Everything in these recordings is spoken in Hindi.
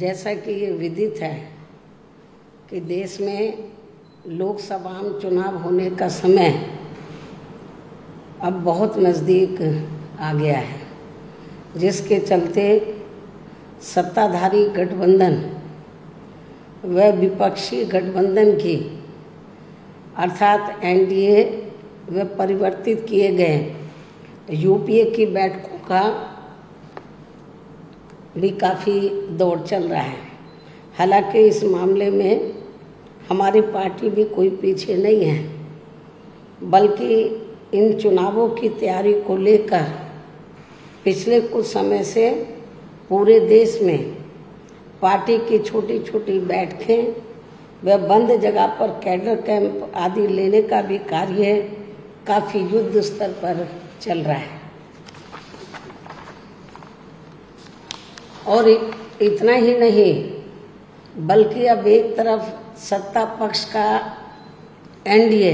जैसा कि ये विदित है कि देश में लोकसभा चुनाव होने का समय अब बहुत नज़दीक आ गया है, जिसके चलते सत्ताधारी गठबंधन व विपक्षी गठबंधन की अर्थात एनडीए व परिवर्तित किए गए यूपीए की बैठकों का भी काफ़ी दौर चल रहा है। हालांकि इस मामले में हमारी पार्टी भी कोई पीछे नहीं है, बल्कि इन चुनावों की तैयारी को लेकर पिछले कुछ समय से पूरे देश में पार्टी की छोटी छोटी बैठकें व बंद जगह पर कैडर कैंप आदि लेने का भी कार्य काफ़ी युद्ध स्तर पर चल रहा है। और इतना ही नहीं, बल्कि अब एक तरफ सत्ता पक्ष का एनडीए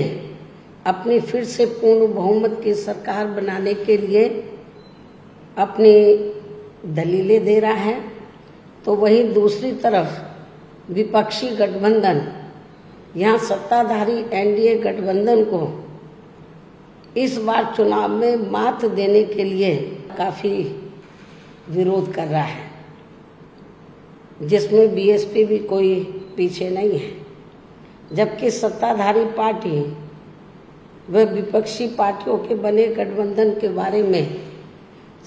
अपनी फिर से पूर्ण बहुमत की सरकार बनाने के लिए अपनी दलीलें दे रहा है, तो वहीं दूसरी तरफ विपक्षी गठबंधन यहाँ सत्ताधारी एनडीए गठबंधन को इस बार चुनाव में मात देने के लिए काफ़ी विरोध कर रहा है, जिसमें बीएसपी भी कोई पीछे नहीं है। जबकि सत्ताधारी पार्टी व विपक्षी पार्टियों के बने गठबंधन के बारे में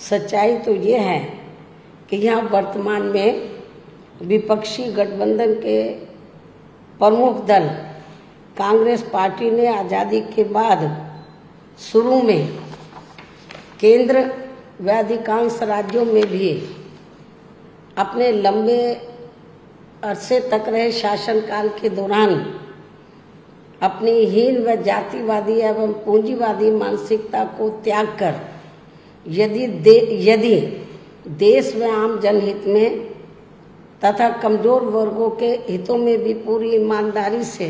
सच्चाई तो ये है कि यहाँ वर्तमान में विपक्षी गठबंधन के प्रमुख दल कांग्रेस पार्टी ने आज़ादी के बाद शुरू में केंद्र व अधिकांश राज्यों में भी अपने लंबे अरसे तक रहे शासनकाल के दौरान अपनी हीन व जातिवादी एवं पूंजीवादी मानसिकता को त्याग कर यदि देश व आम जनहित में तथा कमजोर वर्गों के हितों में भी पूरी ईमानदारी से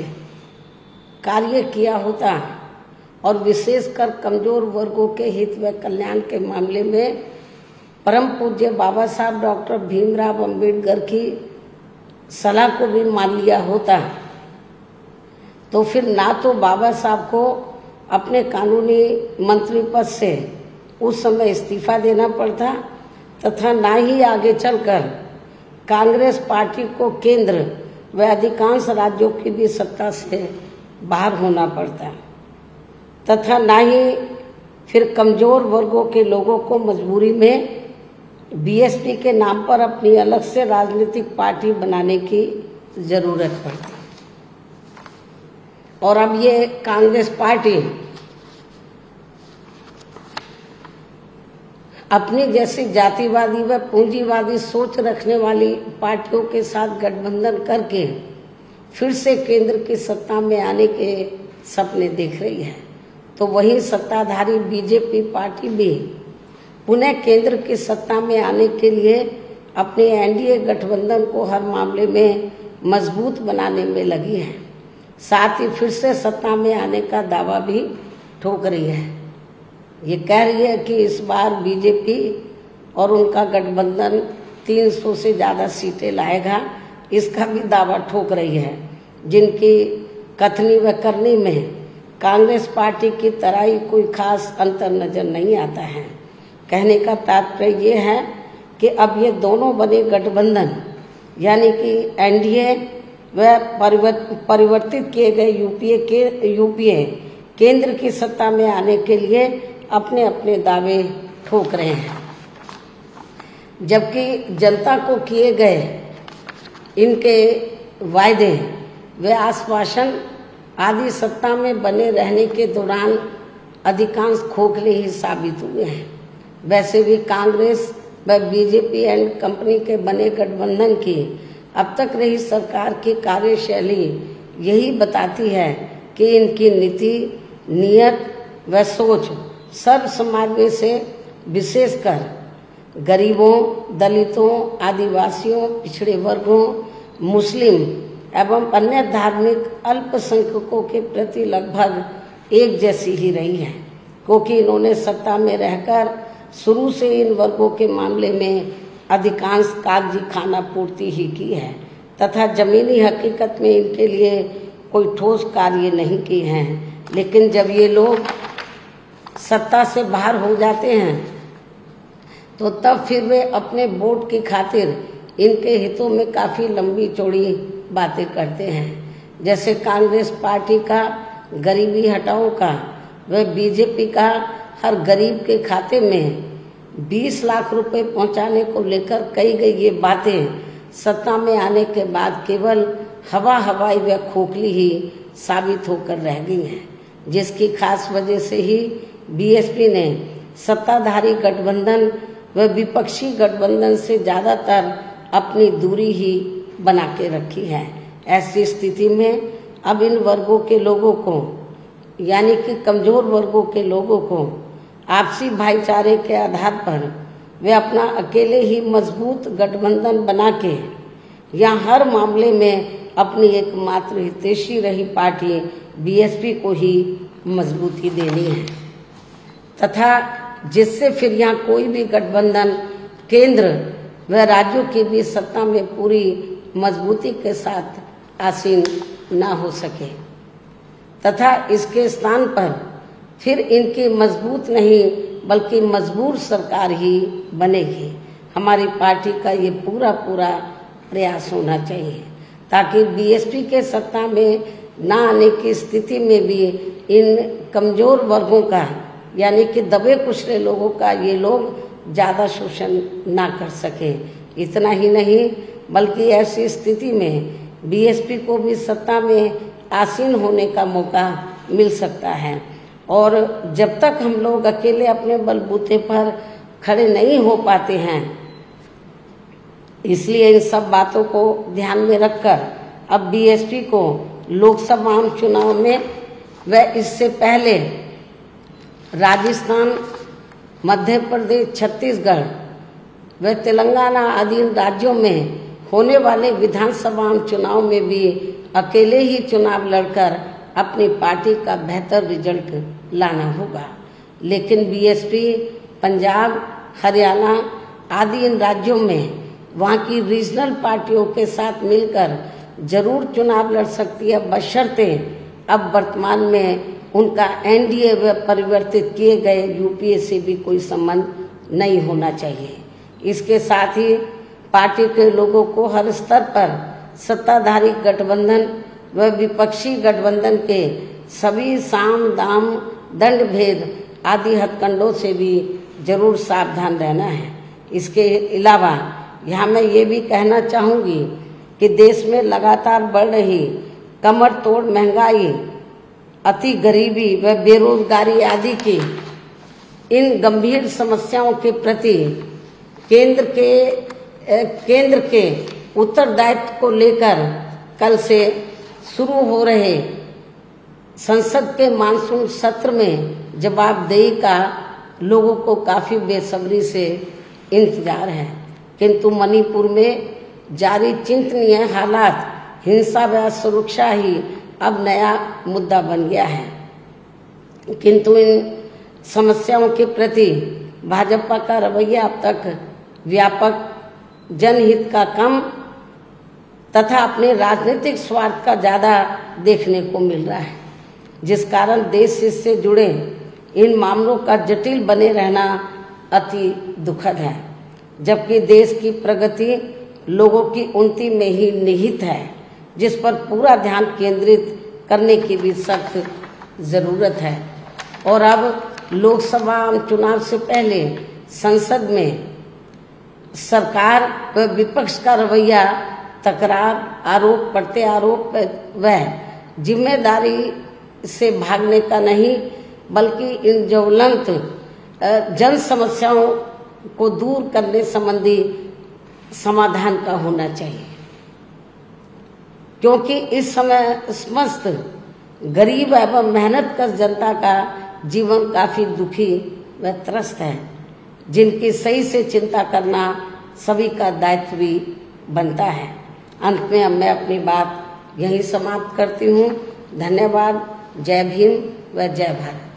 कार्य किया होता और विशेषकर कमजोर वर्गों के हित व कल्याण के मामले में परम पूज्य बाबा साहब डॉक्टर भीमराव अंबेडकर की सलाह को भी मान लिया होता, तो फिर ना तो बाबा साहब को अपने कानूनी मंत्री पद से उस समय इस्तीफा देना पड़ता तथा ना ही आगे चलकर कांग्रेस पार्टी को केंद्र व अधिकांश राज्यों की भी सत्ता से बाहर होना पड़ता तथा ना ही फिर कमजोर वर्गों के लोगों को मजबूरी में बीएसपी के नाम पर अपनी अलग से राजनीतिक पार्टी बनाने की जरूरत पड़ती। और अब ये कांग्रेस पार्टी अपनी जैसी जातिवादी व पूंजीवादी सोच रखने वाली पार्टियों के साथ गठबंधन करके फिर से केंद्र की सत्ता में आने के सपने देख रही है, तो वही सत्ताधारी बीजेपी पार्टी भी पुनः केंद्र की सत्ता में आने के लिए अपने एनडीए गठबंधन को हर मामले में मजबूत बनाने में लगी है। साथ ही फिर से सत्ता में आने का दावा भी ठोक रही है। ये कह रही है कि इस बार बीजेपी और उनका गठबंधन 300 से ज़्यादा सीटें लाएगा, इसका भी दावा ठोक रही है, जिनकी कथनी व करनी में कांग्रेस पार्टी की तरह ही कोई खास अंतर नजर नहीं आता है। कहने का तात्पर्य ये है कि अब ये दोनों बने गठबंधन यानी कि एनडीए व परिवर्तित किए गए यूपीए केंद्र की सत्ता में आने के लिए अपने अपने दावे ठोक रहे हैं, जबकि जनता को किए गए इनके वायदे व आश्वासन आदि सत्ता में बने रहने के दौरान अधिकांश खोखले ही साबित हुए हैं। वैसे भी कांग्रेस व बीजेपी एंड कंपनी के बने गठबंधन की अब तक रही सरकार की कार्यशैली यही बताती है कि इनकी नीति, नियत व सोच सर्व समाज में से विशेषकर गरीबों, दलितों, आदिवासियों, पिछड़े वर्गों, मुस्लिम एवं अन्य धार्मिक अल्पसंख्यकों के प्रति लगभग एक जैसी ही रही है, क्योंकि इन्होंने सत्ता में रहकर शुरू से इन वर्गों के मामले में अधिकांश कागजी खाना पूर्ति ही की है तथा जमीनी हकीकत में इनके लिए कोई ठोस कार्य नहीं किए हैं। लेकिन जब ये लोग सत्ता से बाहर हो जाते हैं तो तब फिर वे अपने वोट की खातिर इनके हितों में काफ़ी लंबी चौड़ी बातें करते हैं। जैसे कांग्रेस पार्टी का गरीबी हटाओ का व बीजेपी का हर गरीब के खाते में 20 लाख रुपए पहुंचाने को लेकर कही गई ये बातें सत्ता में आने के बाद केवल हवाई व खोखली ही साबित होकर रह गई हैं, जिसकी खास वजह से ही बीएसपी ने सत्ताधारी गठबंधन व विपक्षी गठबंधन से ज़्यादातर अपनी दूरी ही बना के रखी है। ऐसी स्थिति में अब इन वर्गों के लोगों को यानी कि कमजोर वर्गों के लोगों को आपसी भाईचारे के आधार पर वे अपना अकेले ही मजबूत गठबंधन बना के या हर मामले में अपनी एकमात्र हितैषी रही पार्टी बीएसपी को ही मजबूती देनी है तथा जिससे फिर यहाँ कोई भी गठबंधन केंद्र व राज्यों की भी सत्ता में पूरी मजबूती के साथ आसीन ना हो सके तथा इसके स्थान पर फिर इनकी मजबूत नहीं बल्कि मजबूर सरकार ही बनेगी। हमारी पार्टी का ये पूरा प्रयास होना चाहिए ताकि बीएसपी के सत्ता में ना आने की स्थिति में भी इन कमजोर वर्गों का यानी कि दबे कुचले लोगों का ये लोग ज़्यादा शोषण ना कर सके। इतना ही नहीं बल्कि ऐसी स्थिति में बीएसपी को भी सत्ता में आसीन होने का मौका मिल सकता है। और जब तक हम लोग अकेले अपने बलबूते पर खड़े नहीं हो पाते हैं, इसलिए इन सब बातों को ध्यान में रखकर अब बीएसपी को लोकसभा चुनाव में व इससे पहले राजस्थान, मध्य प्रदेश, छत्तीसगढ़ व तेलंगाना आदि राज्यों में होने वाले विधानसभा चुनाव में भी अकेले ही चुनाव लड़कर अपनी पार्टी का बेहतर रिजल्ट लाना होगा। लेकिन बीएसपी पंजाब, हरियाणा आदि इन राज्यों में वहाँ की रीजनल पार्टियों के साथ मिलकर जरूर चुनाव लड़ सकती है, बशर्ते अब वर्तमान में उनका एनडीए व परिवर्तित किए गए यूपीए से भी कोई संबंध नहीं होना चाहिए। इसके साथ ही पार्टी के लोगों को हर स्तर पर सत्ताधारी गठबंधन व विपक्षी गठबंधन के सभी साम दाम दंड भेद आदि हथकंडों से भी जरूर सावधान रहना है। इसके अलावा यहाँ मैं ये भी कहना चाहूँगी कि देश में लगातार बढ़ रही कमर तोड़ महंगाई, अति गरीबी व बेरोजगारी आदि की इन गंभीर समस्याओं के प्रति केंद्र के उत्तरदायित्व को लेकर कल से शुरू हो रहे संसद के मानसून सत्र में जवाबदेही का लोगों को काफ़ी बेसब्री से इंतजार है। किंतु मणिपुर में जारी चिंतनीय हालात, हिंसा व सुरक्षा ही अब नया मुद्दा बन गया है। किंतु इन समस्याओं के प्रति भाजपा का रवैया अब तक व्यापक जनहित का कम तथा अपने राजनीतिक स्वार्थ का ज़्यादा देखने को मिल रहा है, जिस कारण देश से जुड़े इन मामलों का जटिल बने रहना अति दुखद है। जबकि देश की प्रगति लोगों की उन्नति में ही निहित है, जिस पर पूरा ध्यान केंद्रित करने की भी सख्त ज़रूरत है। और अब लोकसभा चुनाव से पहले संसद में सरकार व विपक्ष का रवैया तकरार, आरोप प्रत्यारोप व जिम्मेदारी से भागने का नहीं, बल्कि इन ज्वलंत जन समस्याओं को दूर करने संबंधी समाधान का होना चाहिए। क्योंकि इस समय समस्त गरीब एवं मेहनतकश जनता का जीवन काफ़ी दुखी व त्रस्त है, जिनकी सही से चिंता करना सभी का दायित्व भी बनता है। अंत में अब मैं अपनी बात यहीं समाप्त करती हूँ। धन्यवाद। जय भीम व जय भारत।